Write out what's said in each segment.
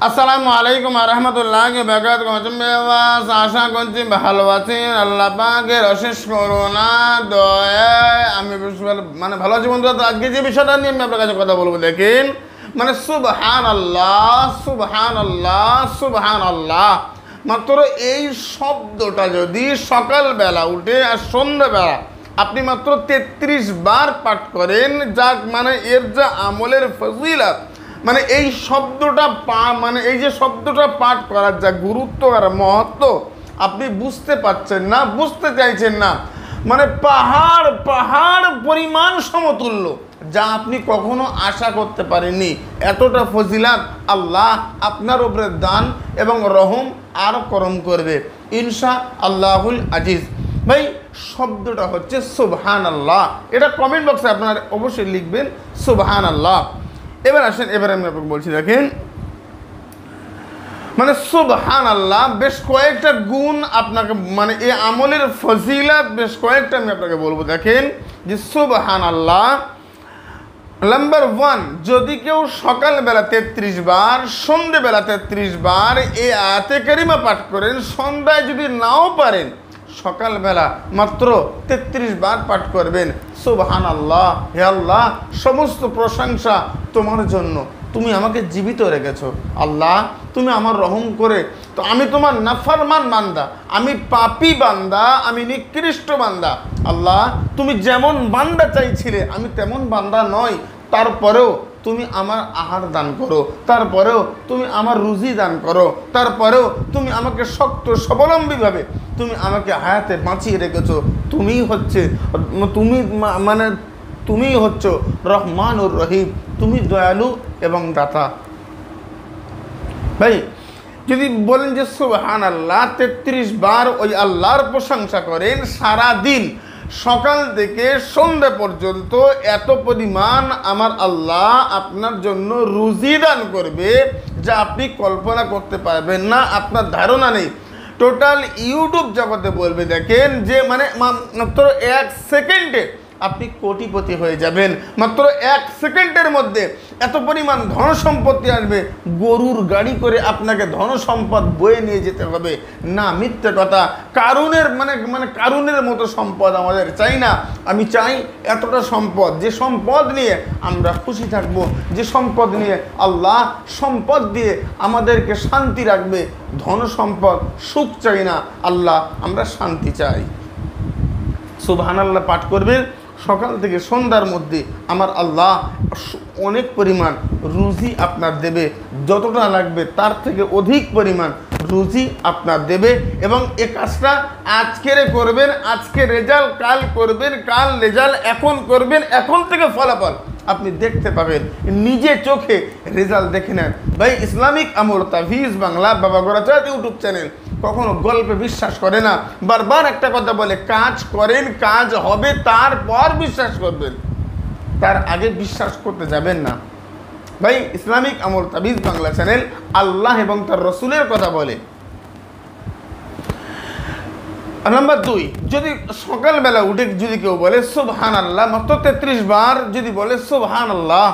আসসালামু আলাইকুম রহমতুল্লাহ বারাকাতুহু। আশা করছি ভালো আছেন। আল্লাহ পাকের অশেষ করুণা দয়ায় আমি ভালো আছি বন্ধুরা। তো আজকে যে বিষয়টা নিয়ে আমি আপনার কাছে কথা বলবো, দেখেন সুবহানাল্লাহ সুবহানাল্লাহ সুবহানাল্লাহ, মাত্র এই শব্দটা যদি সকালবেলা উঠে আর সন্ধ্যাবেলা আপনি মাত্র 33 বার পাঠ করেন, যা এর যা আমলের ফজিলত, এই শব্দটা এই যে শব্দটা পাঠ করার যা গুরুত্ব আর মহত্ব আপনি বুঝতে পারছেন না, বুঝতে চাইছেন না। পাহাড় পাহাড় পরিমাণ সমতুল্য, যা আপনি কখনো আশা করতে পারেননি। এতটা ফজিলাত আল্লাহ আপনার উপরে দান এবং রহম আর করম করবে ইনশা আল্লাহুল আজিজ। ভাই, শব্দটা হচ্ছে সুবহানাল্লাহ। এটা কমেন্ট বক্সে আপনারা অবশ্যই লিখবেন সুবহানাল্লাহ। এবার আসেন, এবার আমি আপনাকে বলছি, দেখেন সুবহানাল্লাহ বেশ কয়েকটা গুণ আপনাকে এই আমলের ফজিলাত বেশ কয়েকটা আমি আপনাকে বলবো। দেখেন যে সুবহানাল্লাহ নাম্বার 1, যদি কেউ সকালবেলা 33 বার, সন্ধ্যেবেলা 33 বার এই আয়াতে কারিমা পাঠ করেন, সন্ধ্যায় যদি নাও পারেন সকালবেলা মাত্র 33 বার পাঠ করবেন। সুবহানাল্লাহ, হে আল্লাহ সমস্ত প্রশংসা তোমার জন্য, তুমি আমাকে জীবিত রেখেছো। আল্লাহ তুমি আমার রহম করে, তো আমি তোমার নাফরমান বান্দা, আমি পাপী বান্দা, আমি নিকৃষ্ট বান্দা। আল্লাহ তুমি যেমন বান্দা চাইছিলে আমি তেমন বান্দা নই, তারপরেও তুমি আমার আহার দান করো, তারপরেও তুমি আমার রুজি দান করো, তারপরেও তুমি আমাকে শক্ত স্বাবলম্বীভাবে তুমি আমাকে হায়াতে বাঁচিয়ে রেখেছো। তুমিই হচ্ছ রহমানুর রহিম, তুমি দয়ালু এবং দাতা। ভাই, যদি বলেন যে সুবহানাল্লাহ 33 বার ওই আল্লাহর প্রশংসা করেন, সারা দিন সকাল থেকে সন্ধ্যা পর্যন্ত এত পরিমাণ আমার আল্লাহ আপনার জন্য রুজি দান করবে যা আপনি কল্পনা করতে পারবেন না, আপনার ধারণা নেই। টোটাল ইউটিউব জগতে বলবে, দেখেন যে মাত্র 1 সেকেন্ডে আপনি কোটিপতি হয়ে যাবেন। মাত্র 1 সেকেন্ডের মধ্যে এত পরিমাণ ধন সম্পত্তি আসবে, গরুর গাড়ি করে আপনাকে ধন সম্পদ বয়ে নিয়ে যেতে হবে না, মিথ্যে কথা। কারুনের কারুনের মতো সম্পদ আমাদের চাই না। আমি চাই এতটা সম্পদ, যে সম্পদ নিয়ে আমরা খুশি থাকব, যে সম্পদ নিয়ে আল্লাহ সম্পদ দিয়ে আমাদেরকে শান্তি রাখবে। ধন সম্পদ সুখ চাই না, আল্লাহ আমরা শান্তি চাই। সুবহানাল্লাহ পাঠ করবেন সকাল থেকে সন্ধ্যার মধ্যে, আমার আল্লাহ অনেক পরিমাণ রুজি আপনার দেবে, যতটা লাগবে তার থেকে অধিক পরিমাণ রুজি আপনার দেবে। এবং এ কাজটা আজকের করবেন, আজকে রেজাল্ট কাল করবেন, কাল রেজাল্ট এখন করবেন, এখন থেকে ফলাফল আপনি দেখতে পাবেন, নিজে চোখে রেজাল্ট দেখে নেন। ভাই, ইসলামিক আমল তাফিজ বাংলা বাবা গোরাচাঁদ ইউটিউব চ্যানেল কখনো গল্পে বিশ্বাস করে না। বারবার একটা কথা বলে, কাজ করেন, কাজ হবে, তারপর বিশ্বাস করবেন, তার আগে বিশ্বাস করতে যাবেন না। ভাই, ইসলামিক আমল তাবিজ বাংলা চ্যানেল আল্লাহ এবং তার রসুলের কথা বলে। নাম্বার 2, যদি সকালবেলা উঠে যদি কেউ বলে সুবহানাল্লাহ মাত্র 33 বার যদি বলে সুবহানাল্লাহ,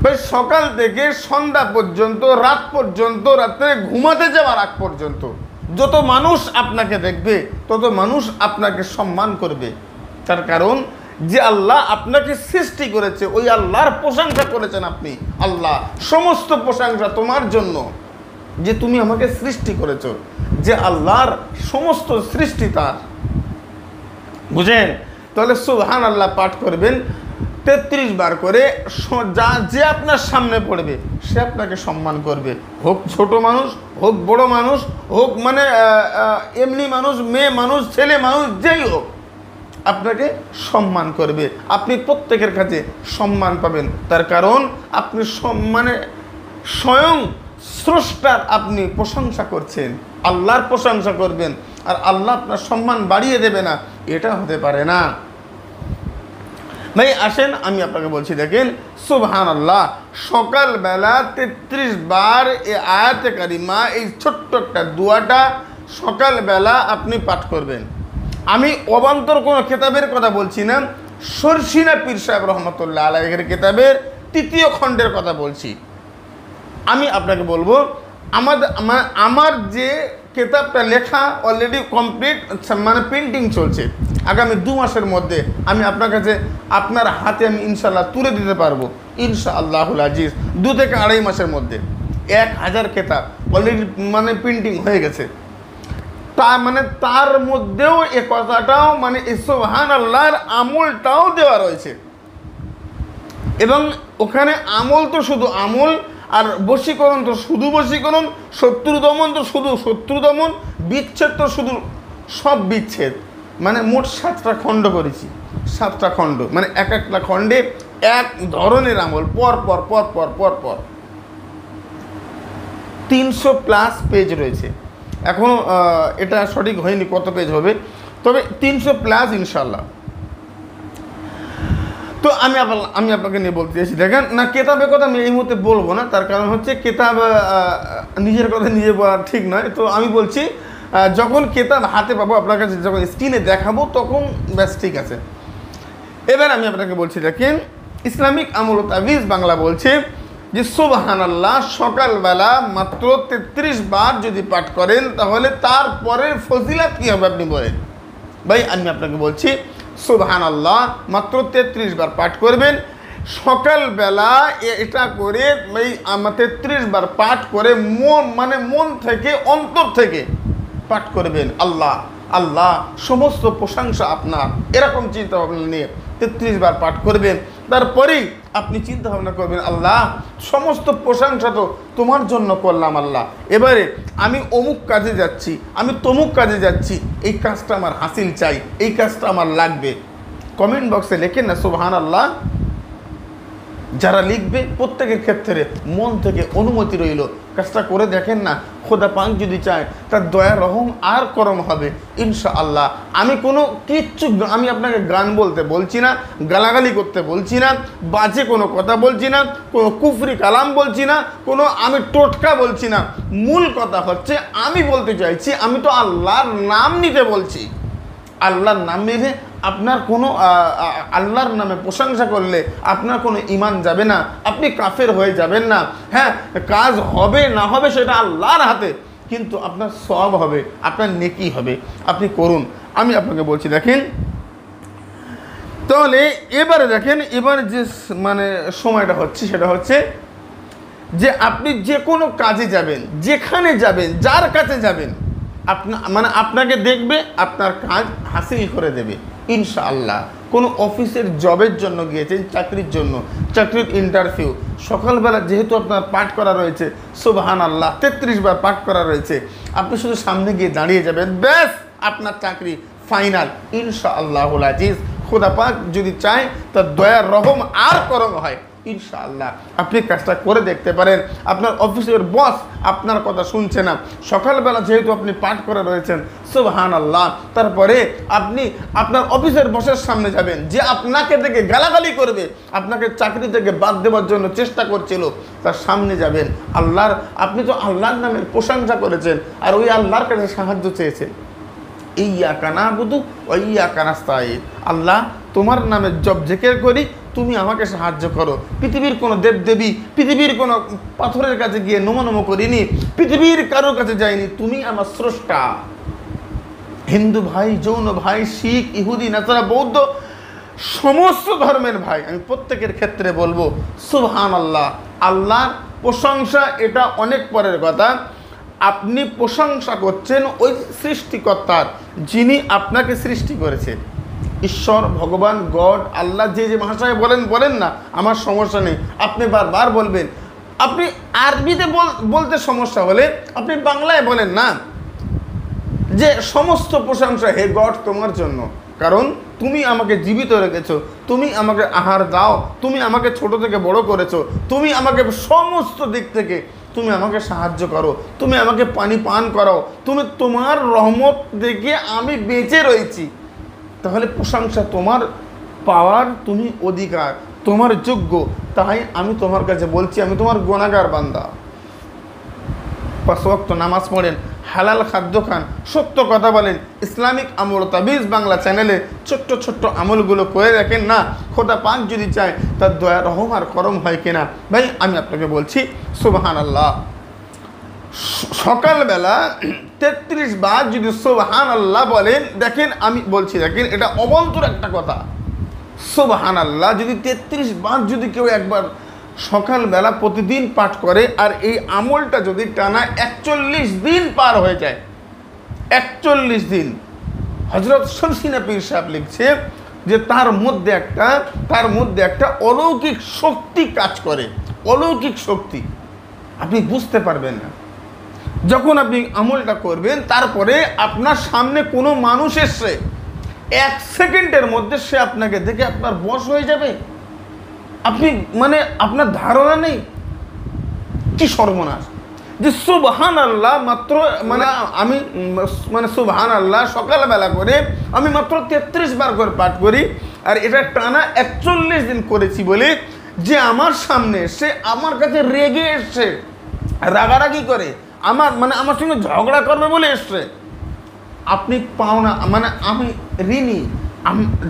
ভাই সকাল থেকে সন্ধ্যা পর্যন্ত, রাত পর্যন্ত, রাত্রে ঘুমাতে যাওয়ার আগ পর্যন্ত যত মানুষ আপনাকে দেখবে তত মানুষ আপনাকে সম্মান করবে। তার কারণ যে আল্লাহ আপনাকে সৃষ্টি করেছে, ওই আল্লাহর প্রশংসা করেছেন আপনি। আল্লাহ সমস্ত প্রশংসা তোমার জন্য, যে তুমি আমাকে সৃষ্টি করেছো, যে আল্লাহর সমস্ত সৃষ্টি তার। বুঝেন? তাহলে সুবহানাল্লাহ পাঠ করবেন 33 বার করে। যে আপনার সামনে পড়বে সে আপনাকে সম্মান করবে, হোক ছোট মানুষ, হোক বড় মানুষ, হোক এমনি মানুষ, মেয়ে মানুষ, ছেলে মানুষ, যেই হোক আপনাকে সম্মান করবে। আপনি প্রত্যেকের কাছে সম্মান পাবেন, তার কারণ আপনি স্বয়ং স্রষ্টার আপনি প্রশংসা করছেন, আল্লাহর প্রশংসা করবেন, আর আল্লাহ আপনার সম্মান বাড়িয়ে দেবে না, এটা হতে পারে না। ভাই আসেন, আমি আপনাকে বলছি, দেখেন সুবহানাল্লাহ সকালবেলা 33 বার এই আয়াতে কারিমা, এই ছোট্ট একটা দোয়াটা সকালবেলা আপনি পাঠ করবেন। আমি অবান্তর কোনো কেতাবের কথা বলছি না, শর্ষিনা পীর সাহেব রহমতুল্লাহ আলাইহির কেতাবের 3য় খণ্ডের কথা বলছি। আমি আপনাকে বলবো আমার যে কিতাবটা লেখা অলরেডি কমপ্লিট, মানে প্রিন্টিং চলছে। আগামী 2 মাসের মধ্যে আমি আপনার কাছে আপনার হাতে আমি ইনশাআল্লাহ তুলে দিতে পারবো ইনশাআল্লাহুল আজিজ। 2 থেকে 2.5 মাসের মধ্যে 1000 কিতাব অলরেডি মানে প্রিন্টিং হয়ে গেছে। তার মধ্যেও এ কথাটাও মানে সুবহানাল্লাহর আমলটাও দেওয়া রয়েছে। এবং ওখানে আমল তো শুধু আমল, আর বশীকরণ তো শুধু বশীকরণ, শত্রু দমন তো শুধু শত্রু দমন, বিচ্ছেদ তো শুধু সব বিচ্ছেদ। মানে মোট 7টা খণ্ড করেছি, 7টা খণ্ড, মানে এক একটা খণ্ডে এক ধরনের আমল পর পর পর পর পর পর 300+ পেজ রয়েছে। এখনও এটা সঠিক হয়নি কত পেজ হবে, তবে 300+ ইনশাল্লাহ। তো আমি আপনাকে নিয়ে বলতে চাইছি, দেখেন না কেতাবের কথা আমি এই মুহূর্তে বলবো না, তার কারণ হচ্ছে কেতাব নিজের কথা নিজে বলা ঠিক নয়। তো আমি বলছি যখন কেতাব হাতে পাবো আপনার কাছে, যখন স্ক্রিনে দেখাবো তখন ব্যাস ঠিক আছে। এবার আমি আপনাকে বলছি, দেখেন ইসলামিক আমল ও তাবিজ বাংলা বলছে যে সুবহানাল্লাহ সকালবেলা মাত্র 33 বার যদি পাঠ করেন তাহলে তারপরের ফজিলাত কী হবে আপনি বলেন। ভাই আমি আপনাকে বলছি সুবহানাল্লাহ মাত্র 33 বার পাঠ করবেন সকালবেলা। এটা করে এই 33 বার পাঠ করে মন থেকে অন্তর থেকে পাঠ করবেন। আল্লাহ আল্লাহ সমস্ত প্রশংসা আপনার, এরকম চিন্তা ভাবনা নিয়ে 33 বার পাঠ করবেন। তারপরেই আপনি চিন্তা ভাবনা করবেন আল্লাহ সমস্ত প্রশংসা তো তোমার জন্য করলাম আল্লাহ, এবারে আমি অমুক কাজে যাচ্ছি, আমি তমুক কাজে যাচ্ছি, এই কাজটা আমার হাসিল চাই, এই কাজটা আমার লাগবে। কমেন্ট বক্সে লেখেন না সুবহানাল্লাহ। যারা লিখবে প্রত্যেকের ক্ষেত্রে মন থেকে অনুমতি রইল, কাজটা করে দেখেন না, খোদা পাক যদি চায় তার দয়া রহম আর করম হবে ইনশাআল্লাহ। আমি আমি আপনাকে গান বলতে বলছি না, গালাগালি করতে বলছি না, বাজে কোনো কথা বলছি না, কোনো কুফরি কালাম বলছি না, কোনো আমি টোটকা বলছি না। মূল কথা হচ্ছে আমি বলতে চাইছি, আমি তো আল্লাহর নাম নিতে বলছি। আল্লাহর নাম নিলে আপনার কোনো আল্লাহর নামে প্রশংসা করলে আপনার কোনো ঈমান যাবে না, আপনি কাফের হয়ে যাবেন না। হ্যাঁ, কাজ হবে না হবে সেটা আল্লাহর হাতে, কিন্তু আপনার সওয়াব হবে, আপনার নেকি হবে, আপনি করুন। আমি আপনাকে বলছি দেখেন, তাহলে এবারে দেখেন, এবার যে মানে সময়টা হচ্ছে সেটা হচ্ছে যে আপনি যে কোনো কাজে যাবেন, যেখানে যাবেন, যার কাছে যাবেন, আপনাকে দেখবে, আপনার কাজ হাসিল করে দেবে ইনশাআল্লাহ। কোনো অফিসের জবের জন্য গিয়েছেন, চাকরির জন্য, চাকরির ইন্টারভিউ, সকালবেলা যেহেতু আপনার পাঠ করা রয়েছে সুবহানাল্লাহ 33 বার পাঠ করা রয়েছে, আপনি শুধু সামনে গিয়ে দাঁড়িয়ে যাবেন, ব্যাস আপনার চাকরি ফাইনাল ইনশাআল্লাহুল আজিজ। খোদা পাক যদি চায় তার দয়ার রহম আর করম হয় ইনশাআল্লাহ। আপনি কাজটা করে দেখতে পারেন। আপনার অফিসের বস আপনার কথা শুনছে না, সকালবেলা যেহেতু আপনি পাঠ করে রয়েছেন সুবহানাল্লাহ, তারপরে আপনি আপনার অফিসের বসের সামনে যাবেন, যে আপনাকে থেকে গালাগালি করবে, আপনাকে চাকরি থেকে বাদ দেওয়ার জন্য চেষ্টা করছিল, তার সামনে যাবেন। আপনি তো আল্লাহর নামের প্রশংসা করেছেন আর ওই আল্লাহর কাছে সাহায্য চেয়েছেন। ইয়্যাকা না'বুদু ওয়া ইয়্যাকা নাস্তাঈন। আল্লাহ তোমার নামে জপ জিকির করি, তুমি আমাকে সাহায্য করো। পৃথিবীর কোনো দেবদেবী, পৃথিবীর কোনো পাথরের কাছে গিয়ে নমো করিনি, পৃথিবীর কারোর কাছে যাইনি, তুমি আমার স্রষ্টা। হিন্দু ভাই, জৈন ভাই, শিখ, ইহুদি, নাসারা, বৌদ্ধ, সমস্ত ধর্মের ভাই, আমি প্রত্যেকের ক্ষেত্রে বলবো সুবহানাল্লাহ। আল্লাহর প্রশংসা এটা অনেক পরের কথা, আপনি প্রশংসা করছেন ওই সৃষ্টিকর্তার, যিনি আপনাকে সৃষ্টি করেছে। ঈশ্বর, ভগবান, গড, আল্লাহ যে যে ভাষায় বলেন না, আমার সমস্যা নেই, আপনি বারবার বলবেন। আপনি আরবিতে বলতে সমস্যা হলে আপনি বাংলায় বলেন না, যে সমস্ত প্রশংসা হে গড তোমার জন্য, কারণ তুমি আমাকে জীবিত রেখেছো, তুমি আমাকে আহার দাও, তুমি আমাকে ছোট থেকে বড় করেছো, তুমি আমাকে সমস্ত দিক থেকে তুমি আমাকে সাহায্য করো, তুমি আমাকে পানি পান করাও, তোমার রহমত দেখে আমি বেঁচে রয়েছি। তাহলে প্রশংসা তোমার পাওয়ার, তুমি অধিকার, তোমার যোগ্য, তাই আমি তোমার কাছে বলছি, আমি তোমার গুনাহগার বান্দা। 5 ওয়াক্ত নামাজ পড়েন, হালাল খাদ্য খান, সত্য কথা বলেন, ইসলামিক আমল তাবিজ বাংলা চ্যানেলে ছোট্ট ছোট্ট আমলগুলো করে রাখেন না, খোদা পাক যদি চায় তার দয়া রহম আর করম হয় কিনা। ভাই আমি আপনাকে বলছি সুবহানাল্লাহ, সকালবেলা 33 বার যদি সুবহানাল্লাহ বলেন, দেখেন আমি বলছি, দেখেন এটা অবন্তর একটা কথা, সুবহানাল্লাহ যদি 33 বার যদি কেউ একবার সকালবেলা প্রতিদিন পাঠ করে, আর এই আমলটা যদি টানা 41 দিন পার হয়ে যায়, 41 দিন, হযরত শমসিনা পীর সাহেব লিখছে যে তার মধ্যে একটা অলৌকিক শক্তি কাজ করে, অলৌকিক শক্তি, আপনি বুঝতে পারবেন না। যখন আপনি আমলটা করবেন, তারপরে আপনার সামনে কোনো মানুষ এসে 1 সেকেন্ডের মধ্যে সে আপনাকে দেখে আপনার বশ হয়ে যাবে, আপনি মানে আপনার ধারণা নেই কি সর্বনাশ। যে সুবহানাল্লাহ মাত্র মানে আমি মানে সুবহানাল্লাহ সকালবেলা করে আমি মাত্র 33 বার করে পাঠ করি, আর এটা টানা 41 দিন করেছি বলে যে আমার সামনে সে আমার কাছে রেগে এসছে, রাগারাগি করে আমার সঙ্গে ঝগড়া করবে বলে এসছে, আপনি পাওনা মানে আমি ঋণী,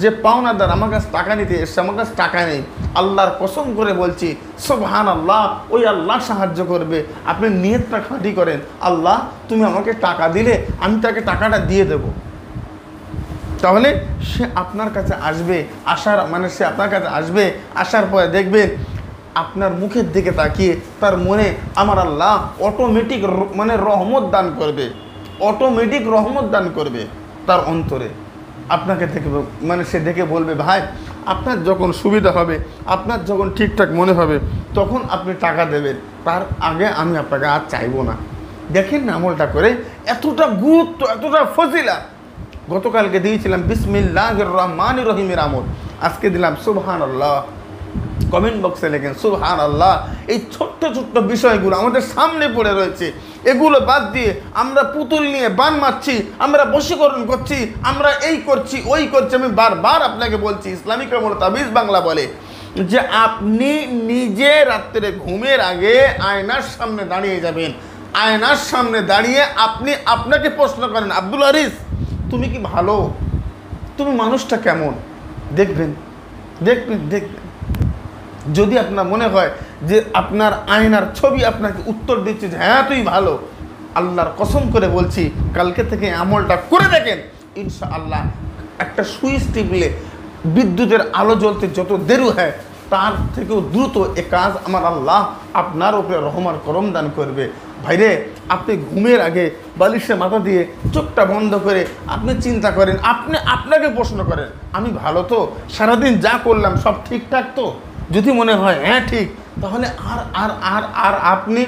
যে পাওনাদার আমার কাছে টাকা নিতে এসছে, আমার কাছে টাকা নেই, আল্লাহর কসম করে বলছি সুবহানাল্লাহ ওই আল্লাহ সাহায্য করবে। আপনি নিয়তটা খাঁটি করেন, আল্লাহ তুমি আমাকে টাকা দিলে আমি তাকে টাকাটা দিয়ে দেব, তাহলে সে আপনার কাছে আসবে, সে আপনার কাছে আসবে, আসার পরে দেখবেন আপনার মুখের দিকে তাকিয়ে তার মনে আমার আল্লাহ অটোমেটিক রহমত দান করবে, অটোমেটিক রহমত দান করবে তার অন্তরে। আপনাকে দেখে সে দেখে বলবে ভাই আপনার যখন সুবিধা হবে, আপনার যখন ঠিকঠাক মনে হবে তখন আপনি টাকা দেবেন, তার আগে আমি আপনাকে আর চাইবো না। দেখেন না আমলটা করে এতটা গুরুত্ব, এতটা ফজিলা। গতকালকে দিয়েছিলাম বিসমিল্লাহির রহমানির রহিমের আমল, আজকে দিলাম সুবহানাল্লাহ। কমেন্ট বক্সে লেখেন সুবহানাল্লাহ। এই ছোট্ট ছোট্ট বিষয়গুলো আমাদের সামনে পড়ে রয়েছে, এগুলো বাদ দিয়ে আমরা পুতুল নিয়ে বান মারছি, আমরা বশীকরণ করছি, আমরা এই করছি ওই করছি। আমি বারবার আপনাকে বলছি, ইসলামিক আমল তাবিজ বাংলা বলে যে আপনি নিজে রাত্রে ঘুমের আগে আয়নার সামনে দাঁড়িয়ে যাবেন, আয়নার সামনে দাঁড়িয়ে আপনি আপনাকে প্রশ্ন করেন আব্দুল হারিস তুমি কি ভালো, তুমি মানুষটা কেমন, দেখবেন দেখবেন দেখবেন। যদি আপনার মনে হয় যে আপনার আয়নার ছবি আপনাকে উত্তর দিচ্ছে যে হ্যাঁ তুই ভালো, আল্লাহর কসম করে বলছি কালকে থেকে আমলটা করে দেখেন, ইনশাআল্লাহ একটা সুইচ টিপলে বিদ্যুতের আলো জ্বলতে যত দেরি হয় তার থেকেও দ্রুত এ কাজ আমার আল্লাহ আপনার উপরে রহমার করম দান করবে। ভাইরে আপনি ঘুমের আগে বালিশে মাথা দিয়ে চোখটা বন্ধ করে আপনি চিন্তা করেন, আপনি আপনাকে প্রশ্ন করেন আমি ভালো তো, সারাদিন যা করলাম সব ঠিকঠাক তো। যদি মনে হয় হ্যাঁ ঠিক, তাহলে আর আর আর আর আপনি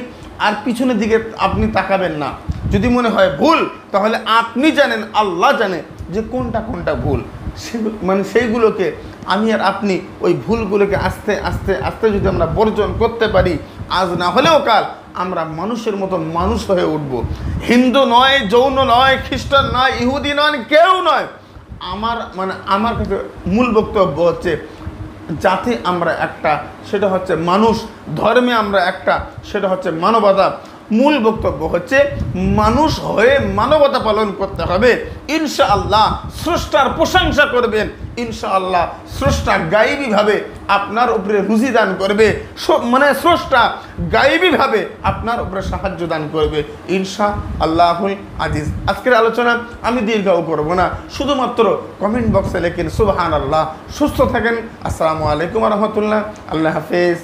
আর পিছনের দিকে আপনি তাকাবেন না। যদি মনে হয় ভুল, তাহলে আপনি জানেন, আল্লাহ জানে যে কোনটা কোনটা ভুল, সেইগুলোকে আমি আর আপনি ওই ভুলগুলোকে আস্তে আস্তে আস্তে যদি আমরা বর্জন করতে পারি, আজ না হলেও কাল আমরা মানুষের মতো মানুষ হয়ে উঠব। হিন্দু নয়, জৈন নয়, খ্রিস্টান নয়, ইহুদি নয়, কেউ নয়। আমার কাছে মূল বক্তব্য হচ্ছে জাতি আমরা একটা, সেটা হচ্ছে মানুষ, ধর্মে আমরা একটা, সেটা হচ্ছে মানবতা। মূল বক্তব্য হচ্ছে মানুষ হয়ে মানবতা পালন করতে হবে। ইনশাআল্লাহ স্রষ্টার প্রশংসা করবেন, ইনশাআল্লাহ স্রষ্টা গায়েবীভাবে আপনার উপরে রুজি দান করবে, স্রষ্টা গায়েবীভাবে আপনার উপরে সাহায্য দান করবে ইনশাআল্লাহুল আজিজ। আজকের আলোচনা আমি দীর্ঘ করব না, শুধুমাত্র কমেন্ট বক্সে লেখেন সুবহানাল্লাহ। সুস্থ থাকেন। আসসালামু আলাইকুম ওয়া রাহমাতুল্লাহ। আল্লাহ হাফেজ।